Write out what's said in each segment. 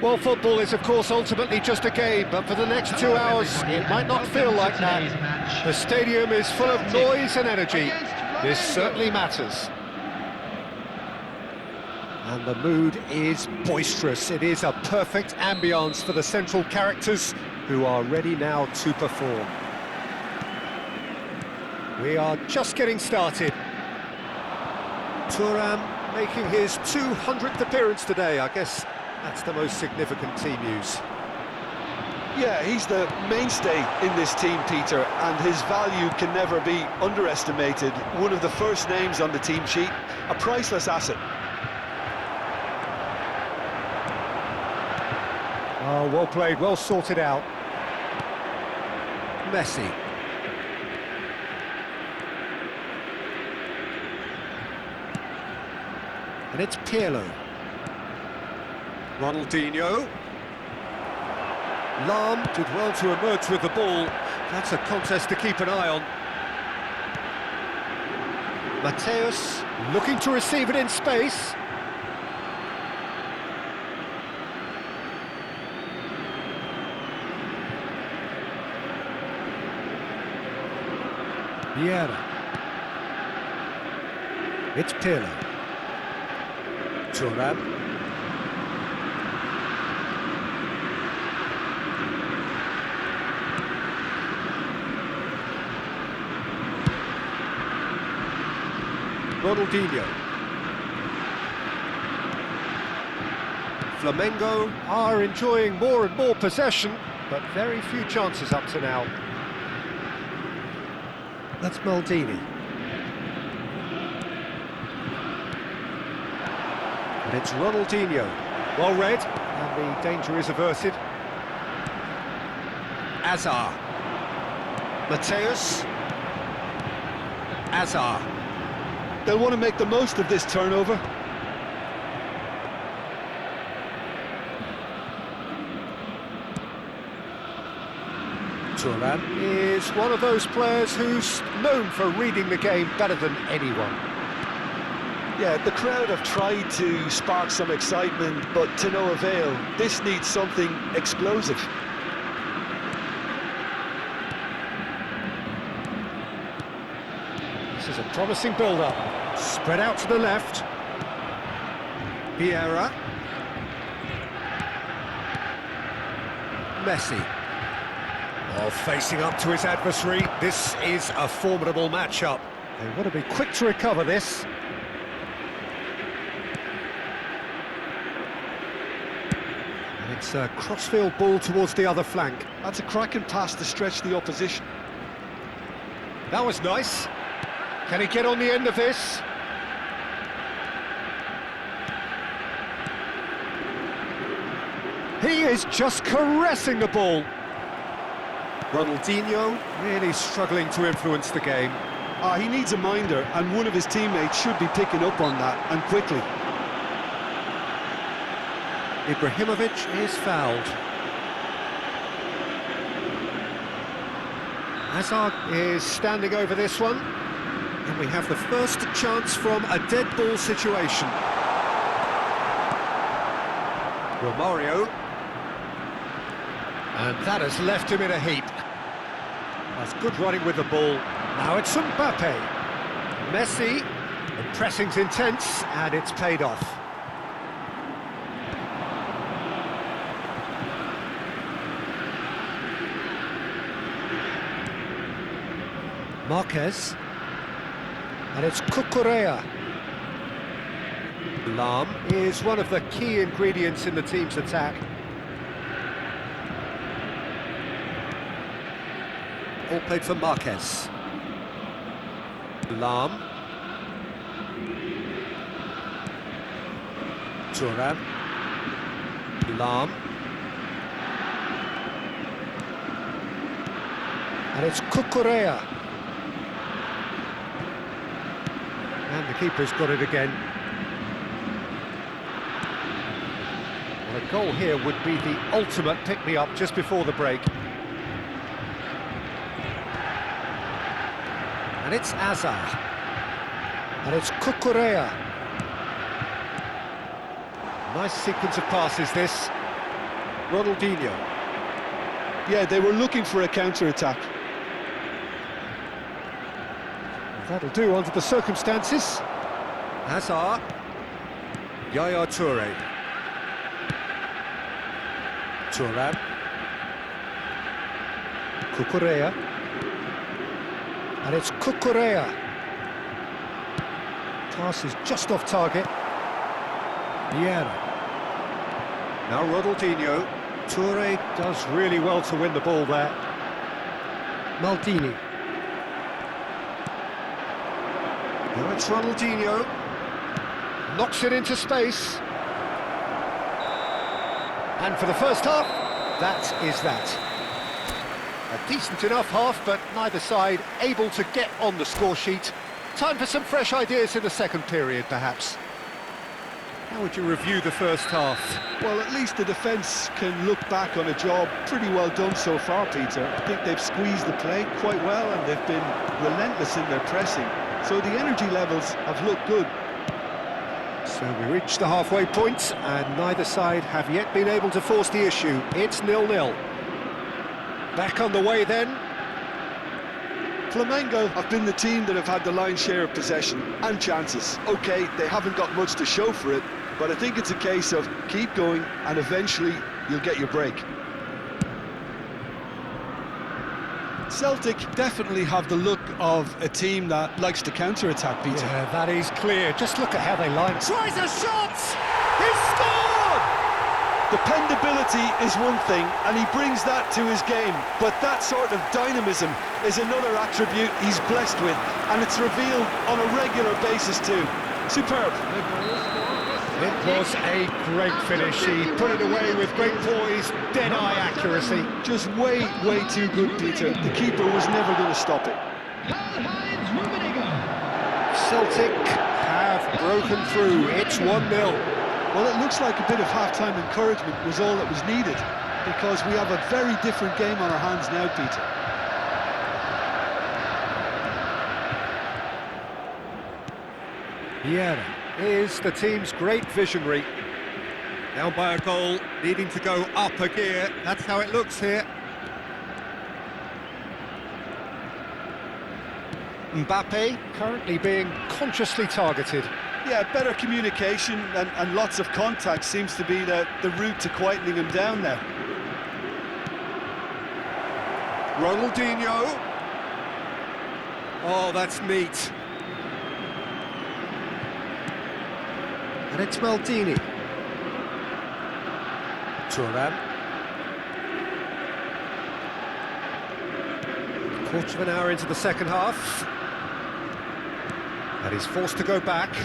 Well, football is, of course, ultimately just a game, but for the next 2 hours, it might not feel like that. The stadium is full of noise and energy. This certainly matters. And the mood is boisterous. It is a perfect ambience for the central characters who are ready now to perform. We are just getting started. Thuram making his 200th appearance today. I guess that's the most significant team news. Yeah, he's the mainstay in this team, Peter, and his value can never be underestimated. One of the first names on the team sheet, a priceless asset. Oh, well played, well sorted out. Messi. And it's Pirlo. Ronaldinho. Lam did well to emerge with the ball. That's a contest to keep an eye on. Mateus looking to receive it in space. Vieira. It's Pirlo. Thuram. Ronaldinho. Flamengo are enjoying more and more possession, but very few chances up to now. That's Maldini. And it's Ronaldinho. Well read, and the danger is averted. Azar. Mateus. Azar. They'll want to make the most of this turnover. Thuram is one of those players who's known for reading the game better than anyone. Yeah, the crowd have tried to spark some excitement, but to no avail. This needs something explosive. This is a promising build-up. Spread out to the left. Vieira. Messi. Oh, facing up to his adversary. This is a formidable matchup. They want to be quick to recover this. And it's a crossfield ball towards the other flank. That's a cracking pass to stretch the opposition. That was nice. Can he get on the end of this? He is just caressing the ball. Ronaldinho really struggling to influence the game. He needs a minder, and one of his teammates should be picking up on that, and quickly. Ibrahimovic is fouled. Hazard is standing over this one. And we have the first chance from a dead ball situation. Romario. And that has left him in a heap. That's good running with the ball. Now it's Mbappe. Messi. The pressing's intense, and it's paid off. Marquez. And it's Cucurella. Lam is one of the key ingredients in the team's attack. All played for Marquez. Lam. Thuram. Lam. And it's Cucurella. And the keeper's got it again. Well, a goal here would be the ultimate pick-me-up just before the break. And it's Azar. And it's Cucurella. Nice sequence of passes, this. Ronaldinho. Yeah, they were looking for a counter-attack. That'll do under the circumstances. Hazard. Yaya Toure. Thuram. Cucurella. And it's Cucurella. Pass is just off target. Vieira. Now Ronaldinho. Toure does really well to win the ball there. Maldini. Now it's Ronaldinho. Knocks it into space. And for the first half, that is that. A decent enough half, but neither side able to get on the score sheet. Time for some fresh ideas in the second period, perhaps. How would you review the first half? Well, at least the defence can look back on a job pretty well done so far, Peter. I think they've squeezed the play quite well and they've been relentless in their pressing. So the energy levels have looked good. So we reach the halfway point, and neither side have yet been able to force the issue. It's 0-0. Back on the way then. Flamengo have been the team that have had the lion's share of possession and chances. OK, they haven't got much to show for it, but I think it's a case of keep going and eventually you'll get your break. Celtic definitely have the look of a team that likes to counter-attack, Peter. Yeah, that is clear. Just look at how they line. Tries a shot! He scored! Dependability is one thing, and he brings that to his game, but that sort of dynamism is another attribute he's blessed with, and it's revealed on a regular basis too. Superb. It was a great finish. He put it away with great poise, dead-eye accuracy. Just way too good, Peter. The keeper was never going to stop it. Celtic have broken through. It's 1-0. Well, it looks like a bit of half-time encouragement was all that was needed, because we have a very different game on our hands now, Peter. Vieira is the team's great visionary. Now by a goal, needing to go up a gear. That's how it looks here. Mbappe currently being consciously targeted. Yeah, better communication and lots of contact seems to be the route to quietening him down now. Ronaldinho. Oh, that's neat. And it's Maldini. Thuram. Quarter of an hour into the second half. And he's forced to go back.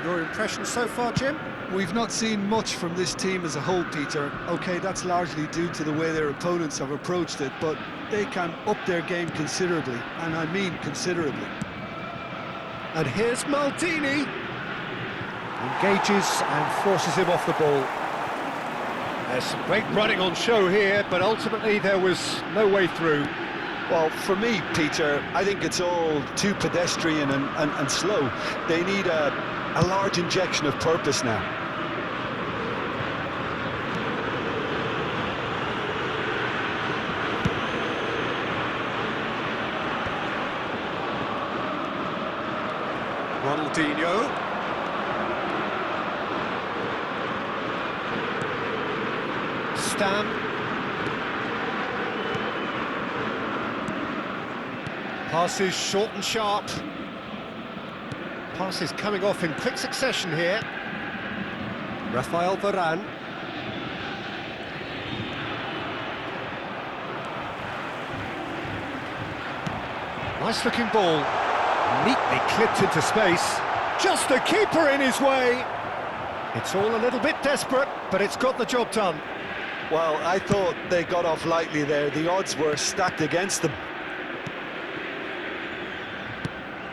Your impression so far, Jim? We've not seen much from this team as a whole, Peter. OK, that's largely due to the way their opponents have approached it, but they can up their game considerably, and I mean considerably. And here's Maldini. Engages and forces him off the ball. There's some great running on show here, but ultimately there was no way through. Well, for me, Peter, I think it's all too pedestrian and slow. They need a large injection of purpose now. Ronaldinho. Stam. Passes short and sharp. Passes coming off in quick succession here. Rafael Varane. Nice looking ball. Neatly clipped into space. Just the keeper in his way. It's all a little bit desperate, but it's got the job done. Well, I thought they got off lightly there. The odds were stacked against them.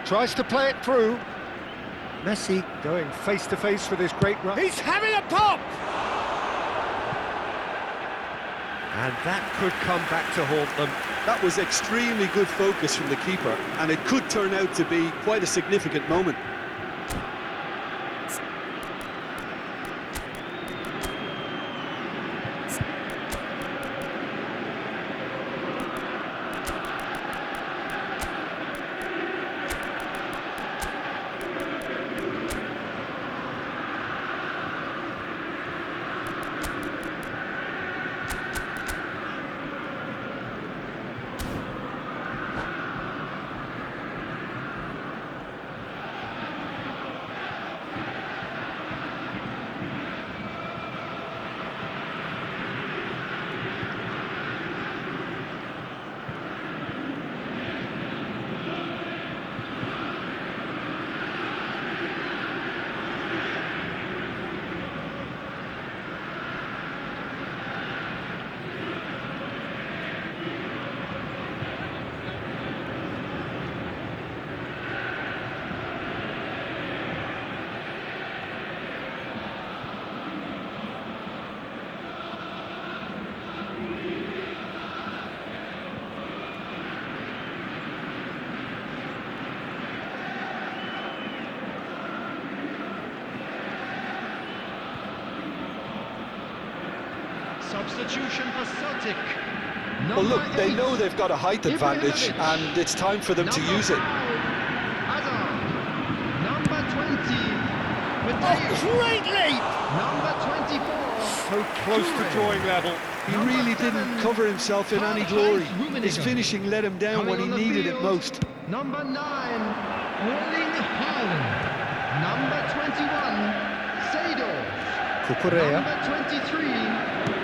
Tries to play it through. Messi going face-to-face with his great run. He's having a pop! And that could come back to haunt them. That was extremely good focus from the keeper, and it could turn out to be quite a significant moment. Substitution for Celtic. Well, look, Number they 8, know they've got a height advantage, Ibrahimovic. and it's time for them to Number use it. 5, Hazard. Number 20, Mateo. Great leap! Number 24, So close to Toure. drawing level. He Number really 7, didn't cover himself in any glory. His finishing let him down when he Coming on the needed it field, most. Number 9, Erling Haaland. Number 21, Seedorf. Cucurella. Number 23,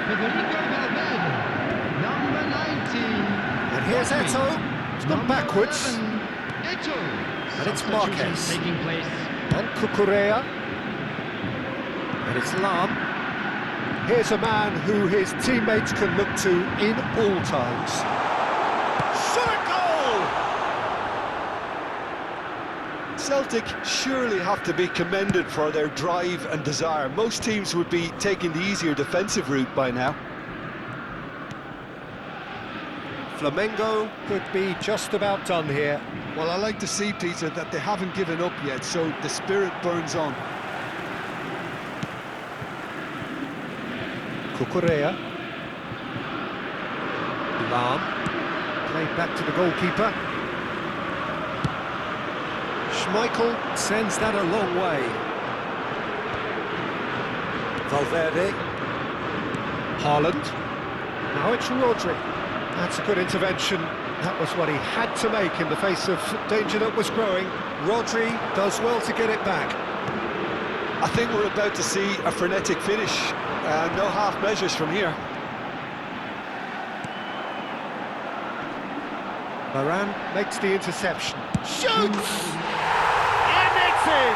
Federico Valverde. Number 19, And here's Rodri. Eto'o. It's gone Number backwards. 11, Eto'o. And it's Substitutions Marquez. taking place. And Cucurella. And it's Lam. Here's a man who his teammates can look to in all times. Shot a goal! Celtic surely have to be commended for their drive and desire. Most teams would be taking the easier defensive route by now. Flamengo could be just about done here. Well, I like to see, Peter, that they haven't given up yet, so the spirit burns on. Cucurella. Lam. Played back to the goalkeeper. Schmeichel sends that a long way. Valverde. Haaland. Now it's Rodri. That's a good intervention. That was what he had to make in the face of danger that was growing. Rodri does well to get it back. I think we're about to see a frenetic finish. No half measures from here. Varane makes the interception. Shoots! And it's in!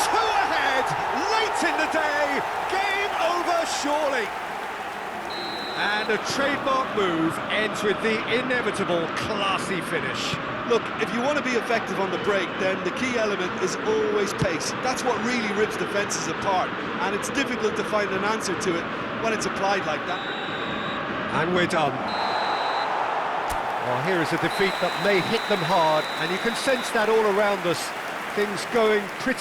Two ahead, late in the day, game over surely. And a trademark move ends with the inevitable classy finish. Look, if you want to be effective on the break, then the key element is always pace. That's what really rips defences apart, and it's difficult to find an answer to it when it's applied like that. And we're done. Well, here is a defeat that may hit them hard, and you can sense that all around us. Things going pretty